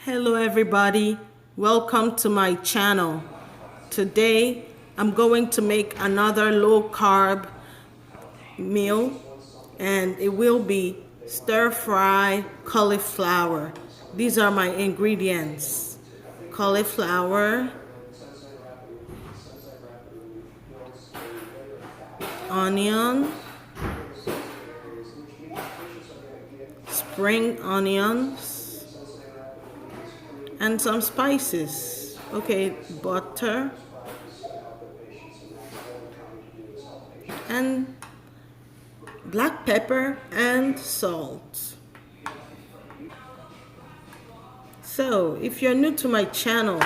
Hello everybody, welcome to my channel. Today I'm going to make another low carb meal and it will be stir fry cauliflower. These are my ingredients: cauliflower, onion, spring onions, and some spices. Okay, butter and black pepper and salt. So if you're new to my channel,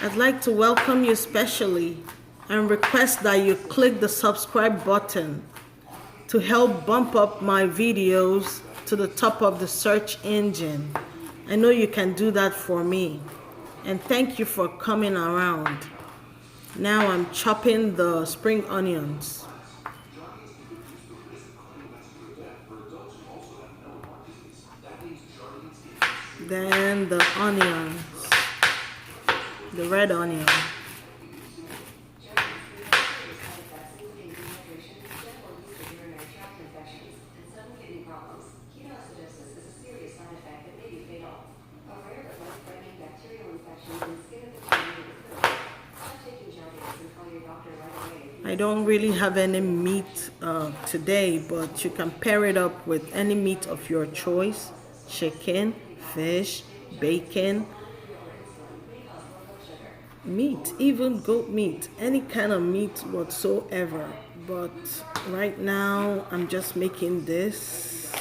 I'd like to welcome you specially and request that you click the subscribe button to help bump up my videos to the top of the search engine. I know you can do that for me. And thank you for coming around. Now I'm chopping the spring onions. Then the onions, the red onion. I don't really have any meat today, but you can pair it up with any meat of your choice: chicken, fish, bacon, meat, even goat meat, any kind of meat whatsoever. But right now I'm just making this.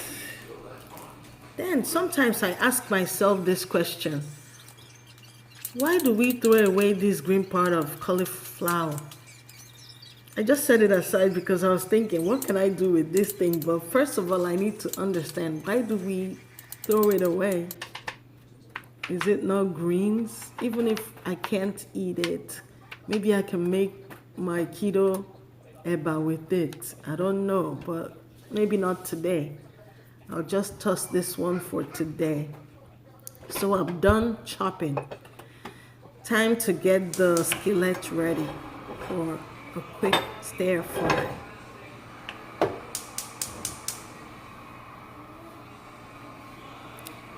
Then sometimes I ask myself this question: why do we throw away this green part of cauliflower? I just set it aside because I was thinking, what can I do with this thing? But first of all, I need to understand, why do we throw it away? Is it not greens? Even if I can't eat it, maybe I can make my keto eba with it. I don't know, but maybe not today. I'll just toss this one for today. So I'm done chopping. Time to get the skillet ready for a quick stir fry.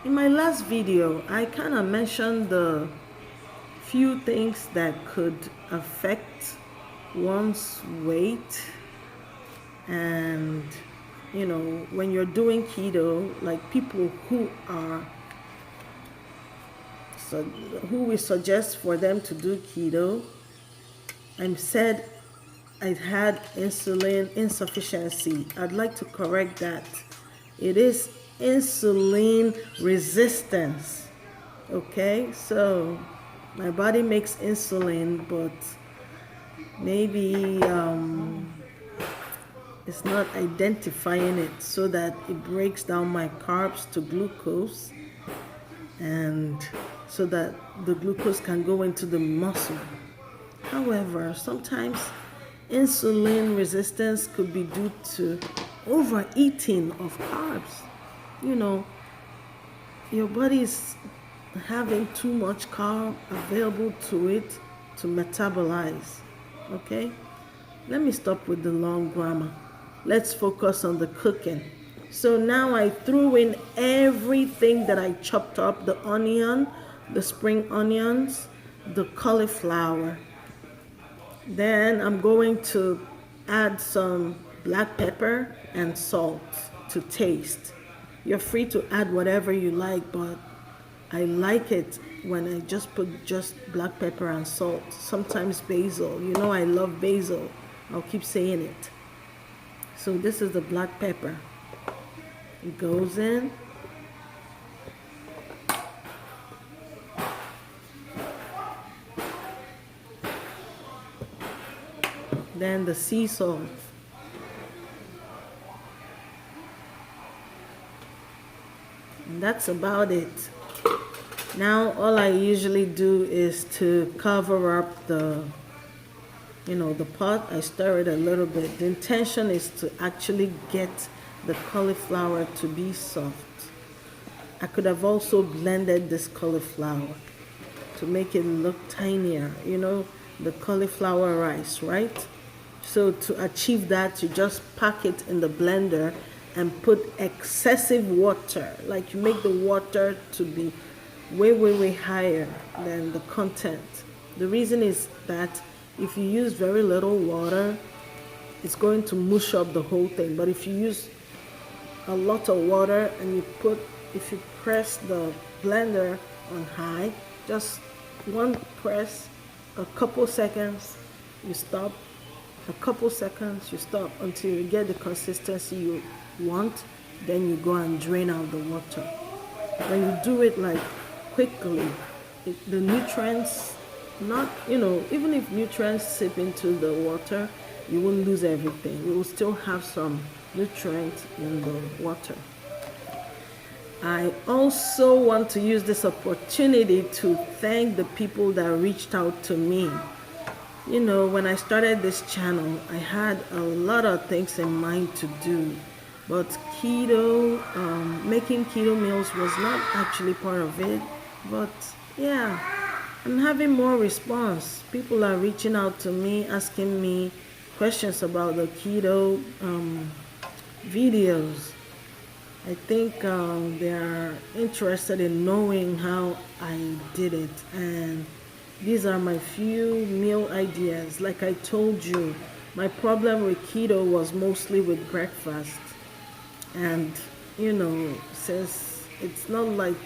In my last video, I kind of mentioned the few things that could affect one's weight. And you know, when you're doing keto, like people who we suggest for them to do keto, I said I had insulin insufficiency. I'd like to correct that. It is insulin resistance. Okay, so my body makes insulin, but maybe it's not identifying it so that it breaks down my carbs to glucose, and so that the glucose can go into the muscle. However, sometimes insulin resistance could be due to overeating of carbs. You know, your body is having too much carb available to it to metabolize. Okay? Let me stop with the long grammar. Let's focus on the cooking. So now I threw in everything that I chopped up: the onion, the spring onions, the cauliflower. Then I'm going to add some black pepper and salt to taste. You're free to add whatever you like, but I like it when I just put just black pepper and salt. Sometimes basil. You know I love basil. I'll keep saying it. So this is the black pepper. It goes in. Then the sea salt. And that's about it. Now all I usually do is to cover up the pot. I stir it a little bit. The intention is to actually get the cauliflower to be soft. I could have also blended this cauliflower to make it look tinier, the cauliflower rice, right? So to achieve that, you just pack it in the blender and put excessive water. Like you make the water to be way, way, way higher than the content. The reason is that if you use very little water, it's going to mush up the whole thing. But if you use a lot of water and if you press the blender on high, just one press, a couple seconds, you stop, a couple seconds, you stop until you get the consistency you want, then you go and drain out the water. When you do it like quickly, the nutrients, even if nutrients seep into the water, you won't lose everything. You will still have some nutrients in the water. I also want to use this opportunity to thank the people that reached out to me. When I started this channel, I had a lot of things in mind to do, but making keto meals was not actually part of it. But yeah, I'm having more response. People are reaching out to me, asking me questions about the keto videos. I think they are interested in knowing how I did it, and these are my few meal ideas. Like I told you, my problem with keto was mostly with breakfast, and since it's not like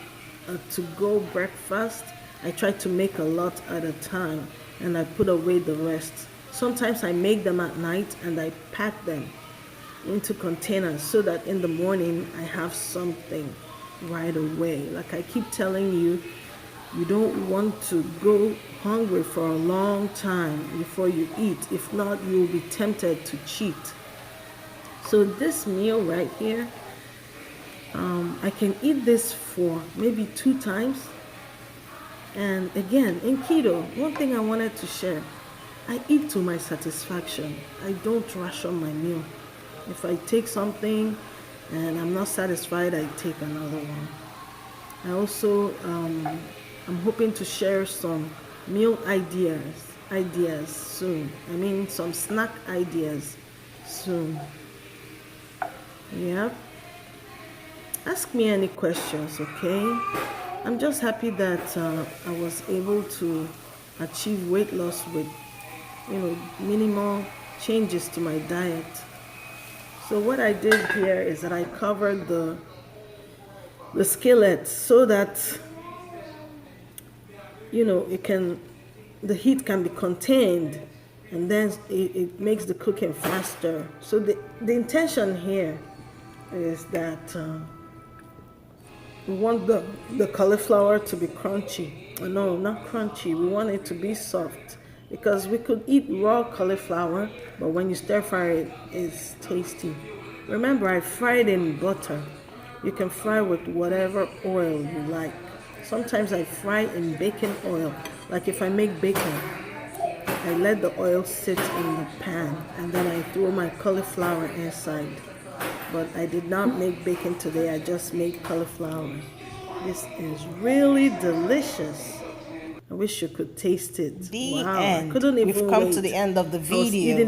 a to-go breakfast, I try to make a lot at a time and I put away the rest. Sometimes I make them at night and I pack them into containers so that in the morning I have something right away. Like I keep telling you, you don't want to go hungry for a long time before you eat. If not, you'll be tempted to cheat. So this meal right here, I can eat this for maybe 2 times. And again, in keto, one thing I wanted to share, I eat to my satisfaction. I don't ration my meal. If I take something and I'm not satisfied, I take another one. I also, I'm hoping to share some meal ideas soon. Some snack ideas soon. Yeah. Ask me any questions, okay? I'm just happy that I was able to achieve weight loss with, minimal changes to my diet. So what I did here is that I covered the skillet so that the heat can be contained, and then it makes the cooking faster. So the intention here is that we want the cauliflower to be crunchy. No, not crunchy. We want it to be soft, because we could eat raw cauliflower, but when you stir fry it, it's tasty. Remember, I fried in butter. You can fry with whatever oil you like. Sometimes I fry in bacon oil. Like if I make bacon, I let the oil sit in the pan and then I throw my cauliflower inside. But I did not make bacon today, I just made cauliflower. This is really delicious. I wish you could taste it. Wow, end. I couldn't even We've come to the end of the video.